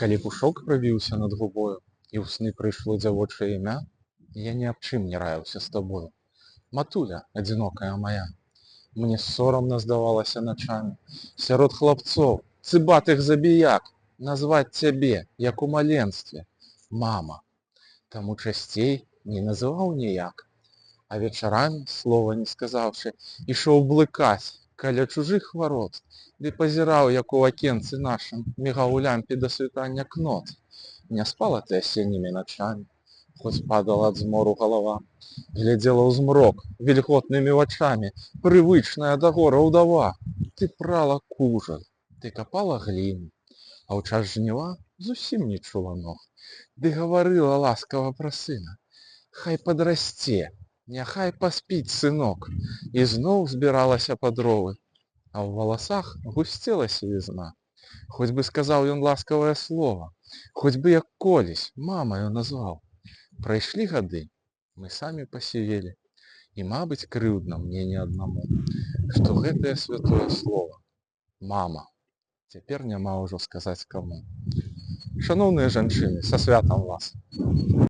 Калі пушок прабіўся над губою, і ў сны прыйшло дзявочае імя, я ні аб чым не раіўся з табою. Матуля, адзінокая мая, мне сорамна здавалася начамі сярод хлапцоў, цыбатых забіяк, назваць цябе, як у маленстве, мама. Таму часцей не называў ніяк, а вечарамі, слова не сказаўшы, ішоў блыкаць каля чужых варот, ды пазіраў, як у акенцы нашым мігаў у лямпе да світання кнот. Не спала ты асеннімі начамі, хоць падала ад змору галава, глядзела ў змрок вільготнымі вачамі, прывычная да гора ўдава. Ты прала кужак, ты капала гліну, а ў час жніва зусім не чула ног, ды гаварыла ласкава пра сына: хай падрасце, няхай паспіць сынок, і зноў збіралася па дровы, а ў валасах гусцела сівізна. Хоць бы сказаў ён ласкавае слова, хоць бы як колісь мамаю назваў. Прайшлі гады, мы самі пасівелі, і, мабыць, крыўдна мне не аднаму, што гэтае святое слова «мама» цяпер няма ўжо сказаць каму. Шаноўныя жанчыны, са святам вас!